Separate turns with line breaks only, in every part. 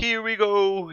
Here we go!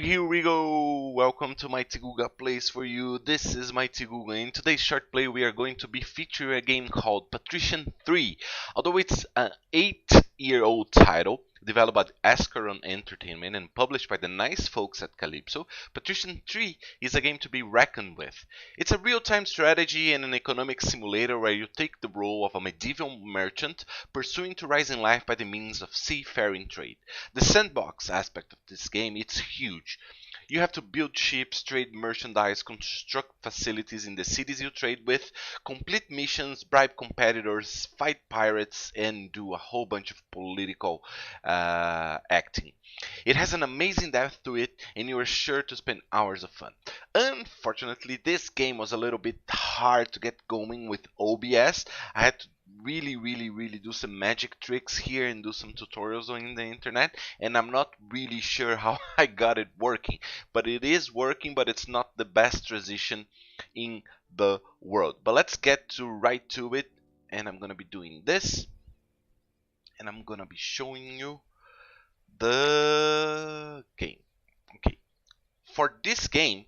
Welcome to MightyGooga Plays for you. This is MightyGooga. In today's short play, we are going to be featuring a game called Patrician 3. Although it's an 8-year-old title, developed by Ascaron Entertainment and published by the nice folks at Calypso, Patrician 3 is a game to be reckoned with. It's a real-time strategy and an economic simulator where you take the role of a medieval merchant pursuing to rise in life by the means of seafaring trade. The sandbox aspect of this game, it's huge. You have to build ships, trade merchandise, construct facilities in the cities you trade with, complete missions, bribe competitors, fight pirates, and do a whole bunch of political acting. It has an amazing depth to it, and you are sure to spend hours of fun. Unfortunately, this game was a little bit hard to get going with OBS. I had to really do some magic tricks here and do some tutorials on the internet, and I'm not really sure how I got it working, but it is working, but it's not the best transition in the world. But let's get right to it, and I'm gonna be doing this, and I'm gonna be showing you the game. Okay, for this game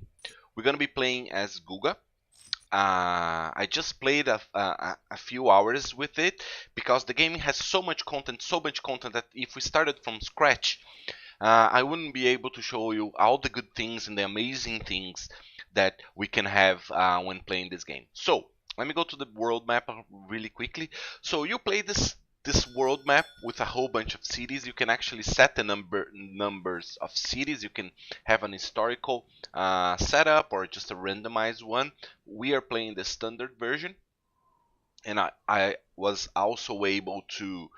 we're gonna be playing as Googa. I just played a few hours with it because the game has so much content that if we started from scratch, I wouldn't be able to show you all the good things and the amazing things that we can have when playing this game. So let me go to the world map really quickly. So you play this world map with a whole bunch of cities. You can actually set the numbers of cities. You can have an historical setup or just a randomized one. We are playing the standard version, and I was also able to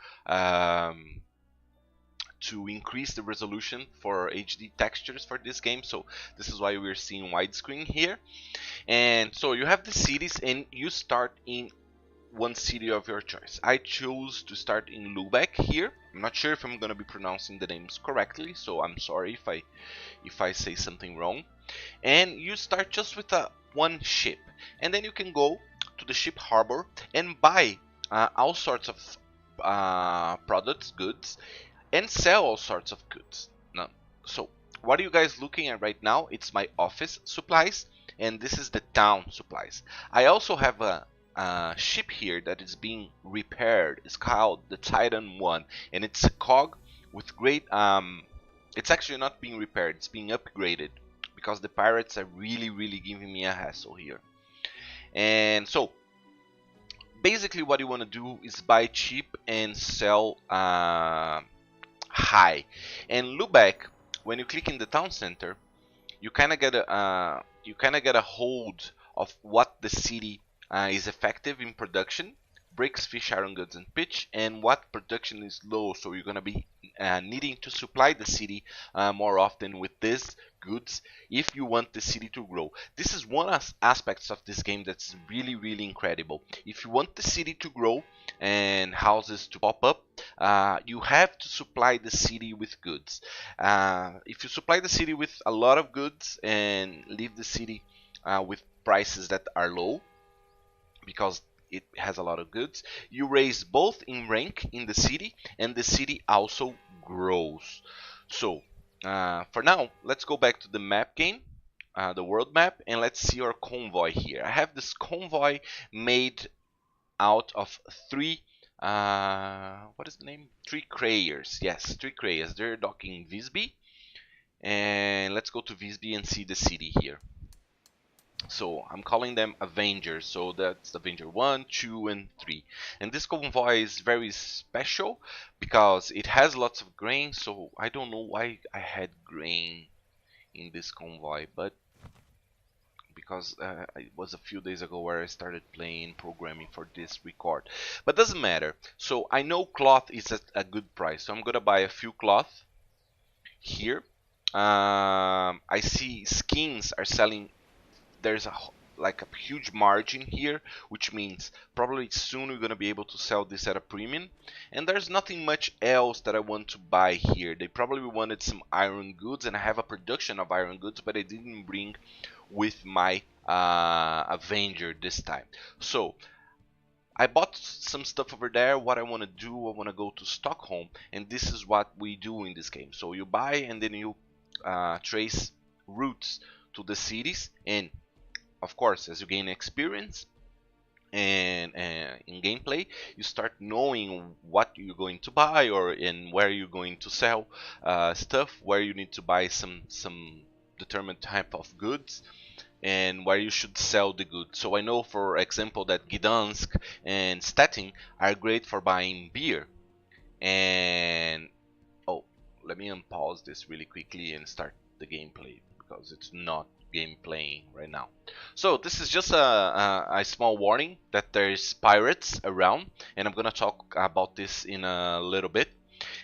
increase the resolution for HD textures for this game. So this is why we're seeing widescreen here. And so you have the cities, and you start in one city of your choice. I chose to start in Lubeck here. I'm not sure if I'm gonna be pronouncing the names correctly, so I'm sorry if I say something wrong. And you start just with one ship, and then you can go to the ship harbor and buy all sorts of products, goods, and sell all sorts of goods. Now, so what are you guys looking at right now? It's my office supplies, and this is the town supplies. I also have a ship here that is being repaired. It's called the Titan 1, and it's a cog with great it's actually not being repaired, it's being upgraded because the pirates are really giving me a hassle here. And so basically what you want to do is buy cheap and sell high. And Lubeck, when you click in the town center, you kind of get a hold of what the city is effective in production, bricks, fish, iron, goods, and pitch, and what production is low. So you're gonna be needing to supply the city more often with these goods if you want the city to grow. This is one aspects of this game that's really incredible. If you want the city to grow and houses to pop up, you have to supply the city with goods. If you supply the city with a lot of goods and leave the city with prices that are low, because it has a lot of goods, you raise both in rank in the city, and the city also grows. So for now, let's go back to the map game, the world map, and let's see our convoy here. I have this convoy made out of three what is the name? 3 crayers. Yes, 3 crayers. They're docking Visby, and let's go to Visby and see the city here. So I'm calling them Avengers, so that's Avenger 1, 2, and 3. And this convoy is very special because it has lots of grain, so I don't know why I had grain in this convoy, but because it was a few days ago where I started playing programming for this record. But doesn't matter. So I know cloth is at a good price, so I'm gonna buy a few cloth here. I see skins are selling. There's a huge margin here, which means probably soon we're gonna be able to sell this at a premium. And there's nothing much else that I want to buy here. They probably wanted some iron goods, and I have a production of iron goods, but I didn't bring with my Avenger this time. So I bought some stuff over there. What I want to do, I want to go to Stockholm, and this is what we do in this game. So you buy, and then you trace routes to the cities, and of course, as you gain experience and in gameplay, you start knowing what you're going to buy, or in where you're going to sell stuff, where you need to buy some determined type of goods, and where you should sell the goods. So I know, for example, that Gdansk and Stettin are great for buying beer. And oh, let me unpause this really quickly and start the gameplay, because it's not gameplaying right now. So this is just a small warning that there's pirates around, and I'm gonna talk about this in a little bit.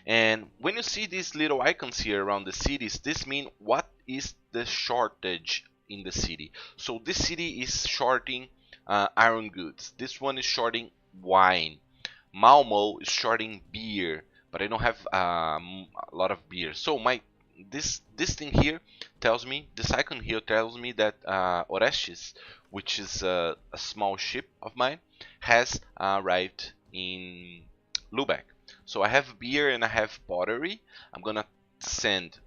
And when you see these little icons here around the cities, this means what is the shortage in the city. So this city is shorting iron goods. This one is shorting wine. Malmo is shorting beer, but I don't have a lot of beer. So this thing here tells me, this icon here tells me that Orestes, which is a small ship of mine, has arrived in Lubeck. So I have beer and I have pottery. I'm gonna send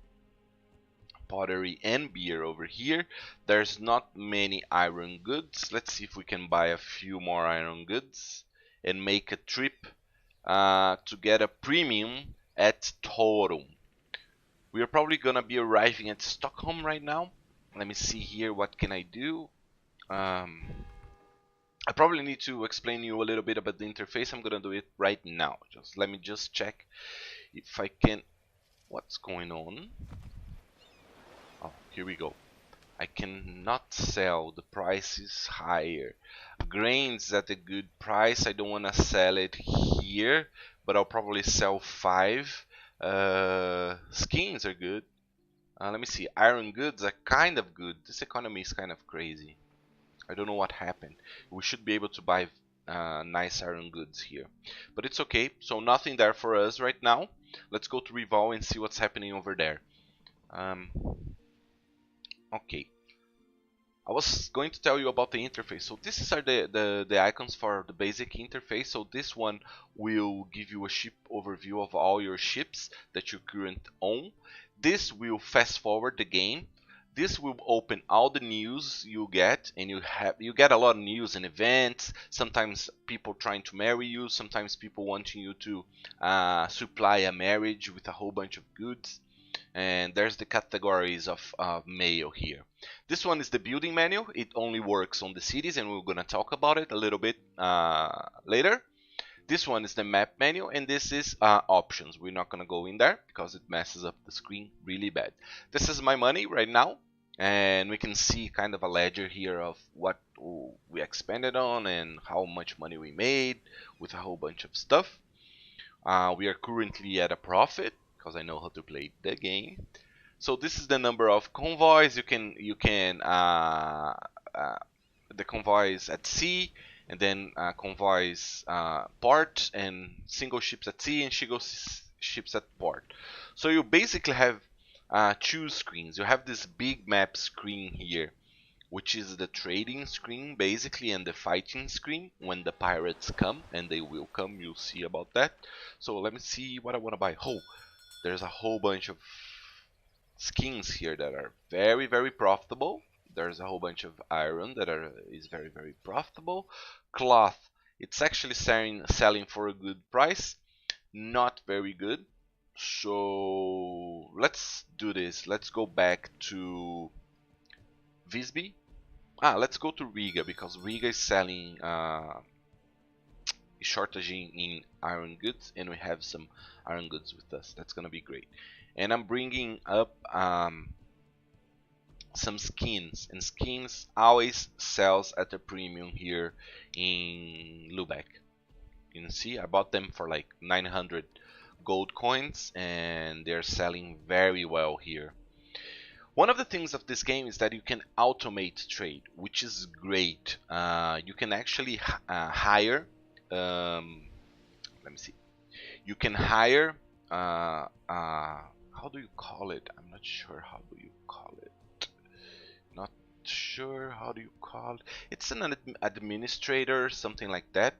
pottery and beer over here. There's not many iron goods. Let's see if we can buy a few more iron goods and make a trip to get a premium at Torum. We are probably gonna be arriving at Stockholm right now. Let me see here, what can I do? I probably need to explain you a little bit about the interface. I'm gonna do it right now. Let me just check if I can. What's going on? Oh, here we go. I cannot sell. The price is higher. Grains at a good price. I don't want to sell it here, but I'll probably sell 5. Skins are good. Let me see. Iron goods are kind of good. This economy is kind of crazy. I don't know what happened. We should be able to buy nice iron goods here, but it's okay. So nothing there for us right now. Let's go to Revol and see what's happening over there. Okay, I was going to tell you about the interface. So these are the icons for the basic interface. So this one will give you a ship overview of all your ships that you currently own. This will fast forward the game. This will open all the news you get, and you get a lot of news and events. Sometimes people trying to marry you, sometimes people wanting you to supply a marriage with a whole bunch of goods. And there's the categories of mail here. This one is the building menu. It only works on the cities, and we're gonna talk about it a little bit later. This one is the map menu, and this is options. We're not gonna go in there because it messes up the screen really bad. This is my money right now, and we can see kind of a ledger here of what we expended on and how much money we made with a whole bunch of stuff. We are currently at a profit because I know how to play the game. So this is the number of convoys. You can the convoys at sea, and then convoys port, and single ships at sea and single ships at port. So you basically have 2 screens. You have this big map screen here, which is the trading screen basically, and the fighting screen when the pirates come, and they will come. You'll see about that. So let me see what I want to buy. Oh, there's a whole bunch of skins here that are very, very profitable. There's a whole bunch of iron that is very, very profitable. Cloth, it's actually selling for a good price. Not very good. So let's do this. Let's go back to Visby. Let's go to Riga, because Riga is selling shortaging in iron goods, and we have some iron goods with us. That's gonna be great. And I'm bringing up some skins, and skins always sells at a premium here in Lubeck. You can see I bought them for like 900 gold coins, and they're selling very well here. One of the things of this game is that you can automate trade, which is great. You can actually hire. Let me see. You can hire. How do you call it? I'm not sure. How do you call it? Not sure. How do you call it? It's an administrator, something like that.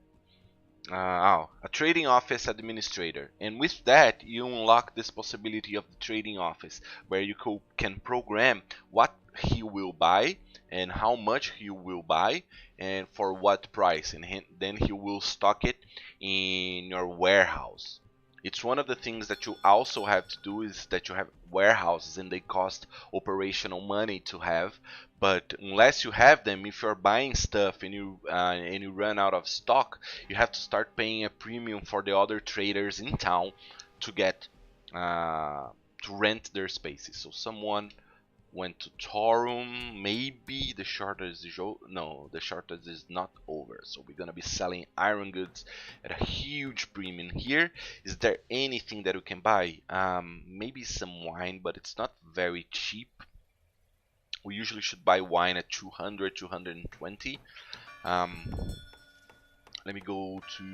a trading office administrator, and with that you unlock this possibility of the trading office where you can program what he will buy and how much he will buy and for what price, and then he will stock it in your warehouse. It's one of the things that you also have to do is that you have warehouses and they cost operational money to have, but unless you have them, if you're buying stuff and you run out of stock, you have to start paying a premium for the other traders in town to get to rent their spaces. So someone went to Torum. Maybe the shortage is no, the shortage is not over. So we're gonna be selling iron goods at a huge premium here. Is there anything that we can buy? Maybe some wine, but it's not very cheap. We usually should buy wine at 200, 220. Let me go to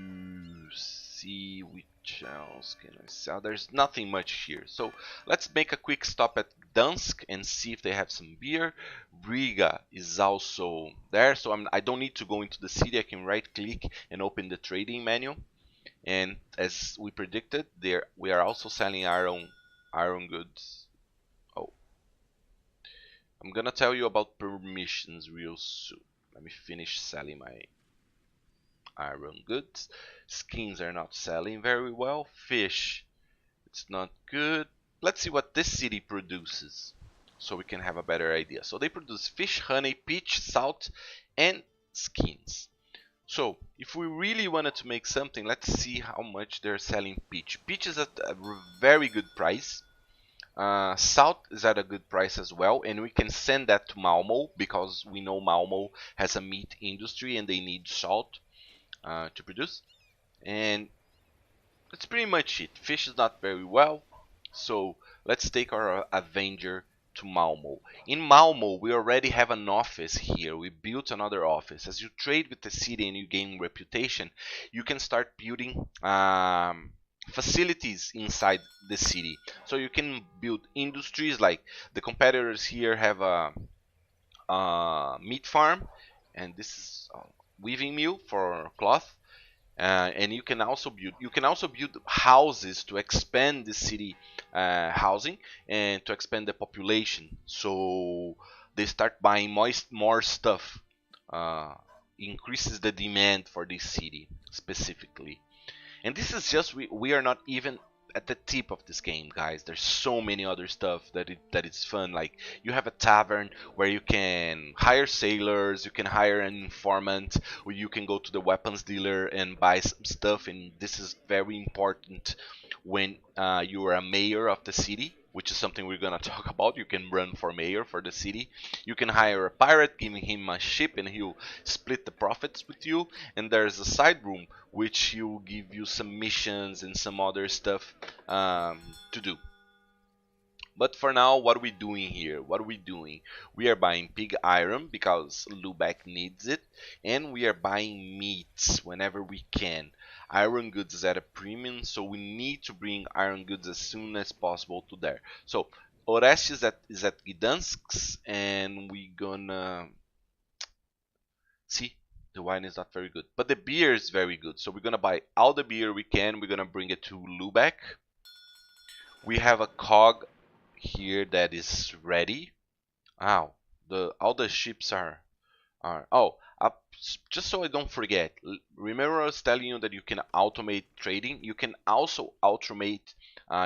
see which else can I sell. There's nothing much here. So let's make a quick stop at Gdansk and see if they have some beer. Riga is also there, so I don't need to go into the city. I can right click and open the trading menu. And as we predicted, we are also selling iron goods. Oh, I'm gonna tell you about permissions real soon. Let me finish selling my iron goods. Skins are not selling very well. Fish, it's not good. Let's see what this city produces so we can have a better idea. So they produce fish, honey, peach, salt, and skins. So if we really wanted to make something, let's see how much they're selling peach. Peach is at a very good price. Salt is at a good price as well, and we can send that to Malmo because we know Malmo has a meat industry and they need salt to produce. And that's pretty much it. Fish is not very well, so let's take our Avenger to Malmo. In Malmo, we already have an office here. We built another office. As you trade with the city and you gain reputation, you can start building facilities inside the city. So you can build industries, like the competitors here have a meat farm, and this is a weaving mill for cloth. And you can also build houses to expand the city housing and to expand the population. So they start buying more stuff, increases the demand for this city specifically. And this is just we are not even at the tip of this game, guys. There's so many other stuff that it's fun. Like you have a tavern where you can hire sailors, you can hire an informant, or you can go to the weapons dealer and buy some stuff. And this is very important when you are a mayor of the city, which is something we're gonna talk about. You can run for mayor for the city. You can hire a pirate, giving him a ship, and he'll split the profits with you. And there's a side room which will give you some missions and some other stuff to do. But for now, what are we doing here? What are we doing? We are buying pig iron because Lubeck needs it, and we are buying meats whenever we can. Iron goods is at a premium, so we need to bring iron goods as soon as possible to there. So Orestes is at Gdansk, and we gonna see. The wine is not very good, but the beer is very good. So we're gonna buy all the beer we can. We're gonna bring it to Lubeck. We have a cog here that is ready. Wow, all the ships are just so I don't forget. Remember I was telling you that you can automate trading. You can also automate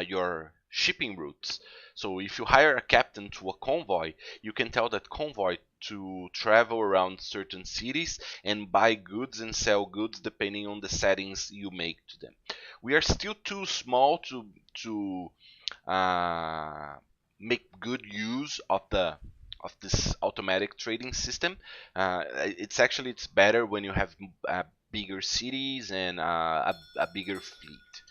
your shipping routes. So if you hire a captain to a convoy, you can tell that convoy to travel around certain cities and buy goods and sell goods depending on the settings you make to them. We are still too small to make good use of this automatic trading system. It's better when you have bigger cities and a bigger fleet.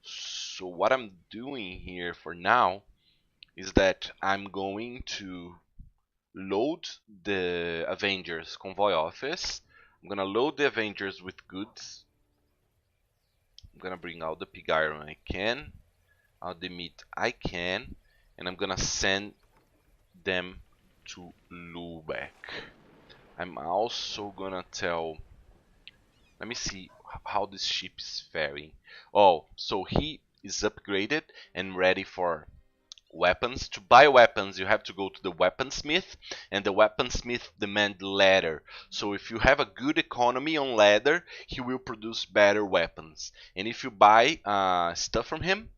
So what I'm doing here for now is that I'm going to load the Avengers convoy office. I'm gonna load the Avengers with goods. I'm gonna bring out the pig iron I can, out the meat I can, and I'm gonna send them to Lubeck. I'm also gonna tell. Let me see how this ship is faring. Oh, so he is upgraded and ready for weapons. To buy weapons, you have to go to the weaponsmith, and the weaponsmith demand leather. So if you have a good economy on leather, he will produce better weapons. And if you buy stuff from him,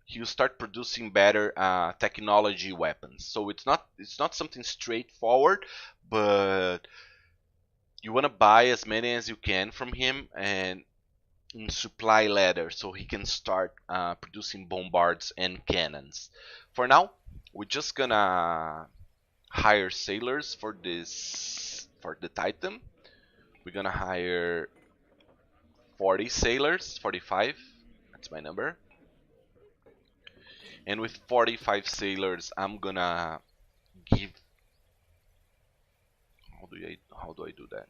he'll start producing better technology weapons. So it's not something straightforward, but you want to buy as many as you can from him and supply leather so he can start producing bombards and cannons. For now, we're just gonna hire sailors for the Titan. We're gonna hire 40 sailors, 45. That's my number. And with 45 sailors, I'm gonna give. How do I do that?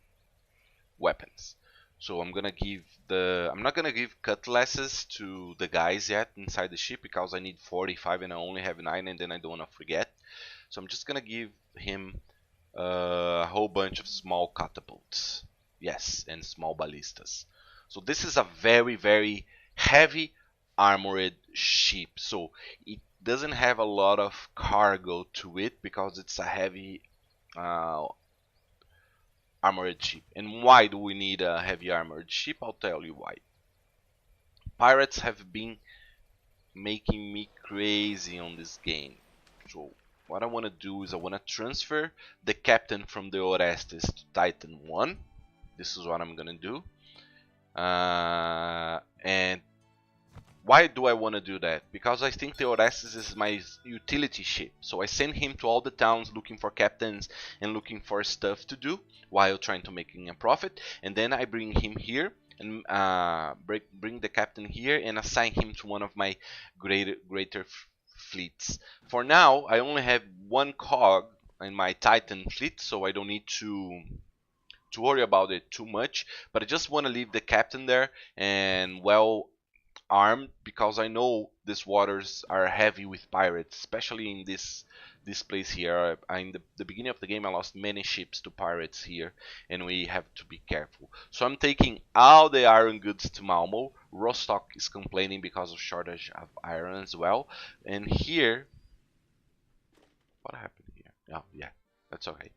Weapons. So I'm not gonna give cutlasses to the guys yet inside the ship because I need 45 and I only have 9, and then I don't wanna forget. So I'm just gonna give him a whole bunch of small catapults. Yes, and small ballistas. So this is a very, very heavy armored ship. So it doesn't have a lot of cargo to it because it's a heavy armored ship. And why do we need a heavy armored ship? I'll tell you why. Pirates have been making me crazy on this game. So what I want to do is I want to transfer the captain from the Orestes to Titan 1. This is what I'm going to do. And why do I want to do that? Because I think the Orestes is my utility ship. So I send him to all the towns looking for captains and looking for stuff to do while trying to making a profit. And then I bring him here and bring the captain here and assign him to one of my greater fleets. For now, I only have one cog in my Titan fleet, so I don't need to worry about it too much. But I just want to leave the captain there and well armed because I know these waters are heavy with pirates, especially in this place here. In the beginning of the game, I lost many ships to pirates here, and we have to be careful. So I'm taking all the iron goods to Malmo. Rostock is complaining because of shortage of iron as well. And here, what happened here? Oh yeah, that's okay.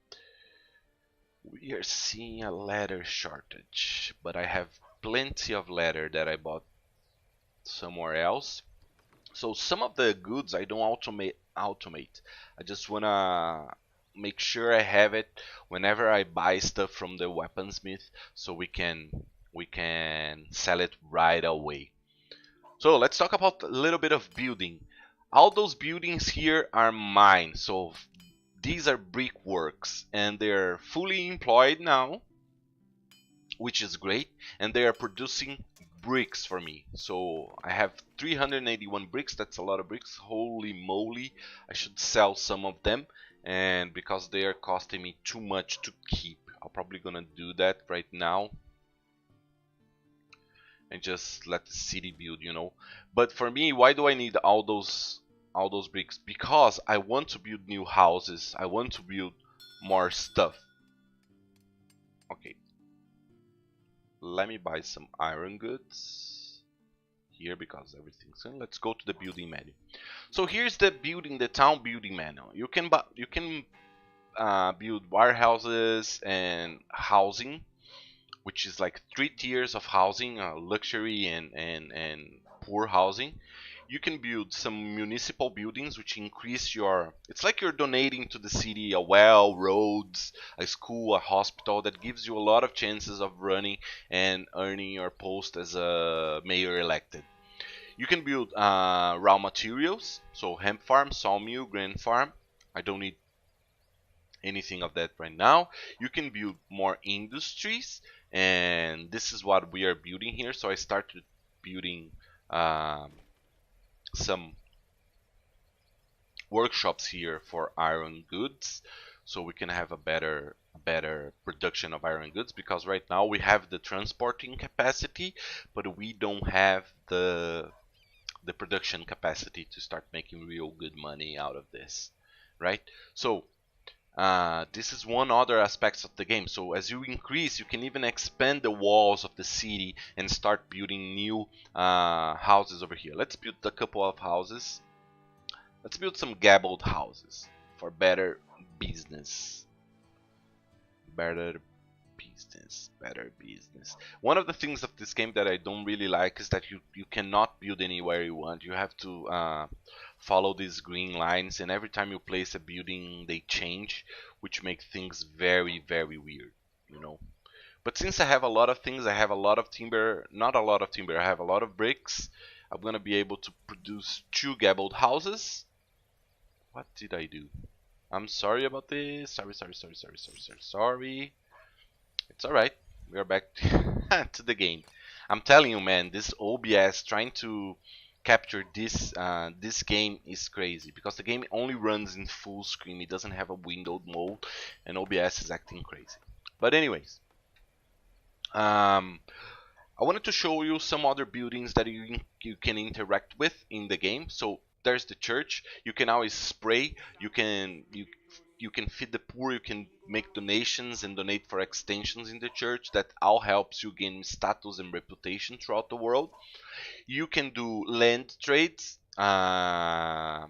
We are seeing a leather shortage, but I have plenty of leather that I bought somewhere else. So some of the goods I don't automate. I just wanna make sure I have it whenever I buy stuff from the weaponsmith, so we can sell it right away. So let's talk about a little bit of building. All those buildings here are mine. So these are brickworks, and they're fully employed now, which is great, and they are producing bricks for me. So I have 381 bricks. That's a lot of bricks. Holy moly, I should sell some of them, and because they are costing me too much to keep, I'm probably gonna do that right now and just let the city build, you know. But for me, why do I need all those bricks? Because I want to build new houses. I want to build more stuff. Okay, let me buy some iron goods here because everything's in. Let's go to the building menu. So here's the town building menu. You can build warehouses and housing, which is like 3 tiers of housing: luxury and poor housing. You can build some municipal buildings, which increase your... It's like you're donating to the city a well, roads, a school, a hospital. That gives you a lot of chances of running and earning your post as a mayor elected. You can build raw materials, so hemp farm, sawmill, grain farm. I don't need anything of that right now. You can build more industries, and this is what we are building here. So I started building some workshops here for iron goods, so we can have a better production of iron goods, because right now we have the transporting capacity, but we don't have the production capacity to start making real good money out of this, right? So This is one other aspect of the game. So as you increase, you can even expand the walls of the city and start building new houses over here. Let's build a couple of houses. Let's build some gabled houses for better business. Better business. One of the things of this game that I don't really like is that you cannot build anywhere you want. You have to follow these green lines, and every time you place a building they change, which make things very weird, you know. But since I have a lot of things, I have a lot of timber, not a lot of timber, I have a lot of bricks. I'm gonna be able to produce 2 gabled houses. What did I do? I'm sorry about this. Sorry. It's alright. We are back to the game. I'm telling you, man, this OBS trying to capture this game is crazy, because the game only runs in full screen. It doesn't have a windowed mode, and OBS is acting crazy. But anyways, I wanted to show you some other buildings that you can interact with in the game. So there's the church. You can always spray. You can feed the poor. You can make donations and donate for extensions in the church. That all helps you gain status and reputation throughout the world. You can do land trades, but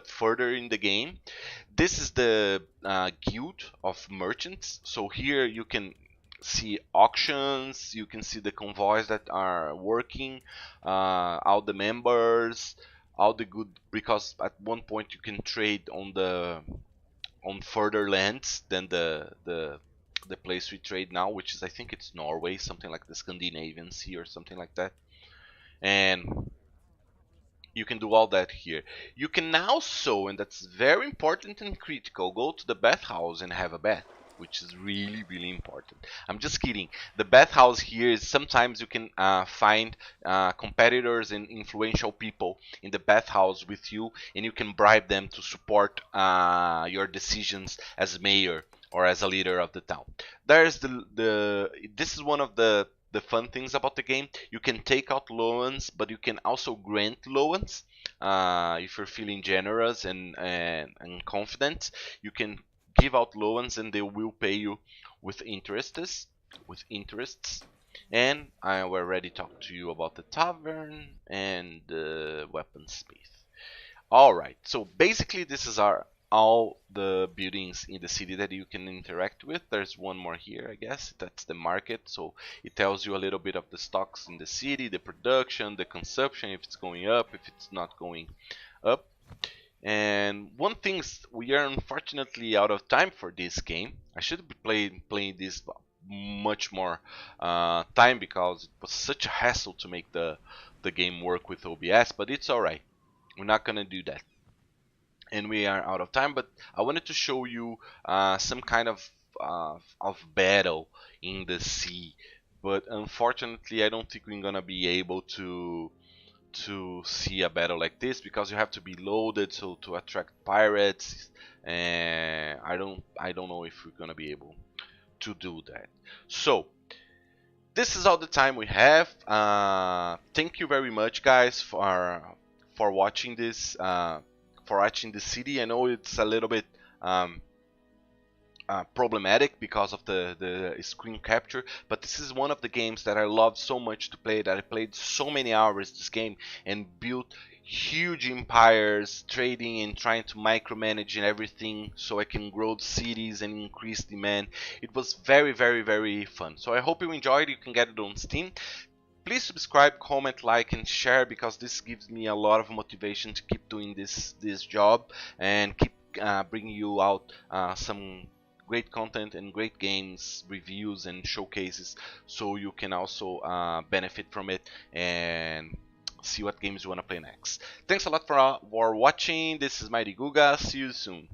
further in the game. This is the guild of merchants. So here you can see auctions, you can see the convoys that are working, all the members, all the good, because at one point you can trade on further lands than the place we trade now, which is, I think it's Norway, something like the Scandinavian Sea or something like that. And you can do all that here. You can also, and that's very important and critical, go to the bathhouse and have a bath, which is really important. I'm just kidding. The bathhouse here is sometimes you can find competitors and influential people in the bathhouse with you, and you can bribe them to support your decisions as mayor or as a leader of the town. There's this is one of the fun things about the game. You can take out loans, but you can also grant loans. If you're feeling generous and confident, you can give out loans and they will pay you with interests. And I already talked to you about the tavern and the weaponsmith. Alright, so basically this is all the buildings in the city that you can interact with. There's one more here, I guess. That's the market. So it tells you a little bit of the stocks in the city, the production, the consumption, if it's going up, if it's not going up. And one thing is, we are unfortunately out of time for this game. I should be playing this much more time, because it was such a hassle to make the game work with OBS, but it's alright. We're not gonna do that. And we are out of time, but I wanted to show you some kind of battle in the sea. But unfortunately, I don't think we're gonna be able to see a battle like this, because you have to be loaded to attract pirates, and I don't know if we're gonna be able to do that. So this is all the time we have. Thank you very much, guys, for watching this. For watching the city. I know it's a little bit problematic because of the screen capture, but this is one of the games that I love so much to play, that I played so many hours this game and built huge empires, trading and trying to micromanage and everything, so I can grow cities and increase demand. It was very fun. So I hope you enjoyed. You can get it on Steam. Please subscribe, comment, like, and share, because this gives me a lot of motivation to keep doing this job and keep bringing you out some great content and great games, reviews, and showcases, so you can also benefit from it and see what games you want to play next. Thanks a lot for watching. This is MightyGooga. See you soon.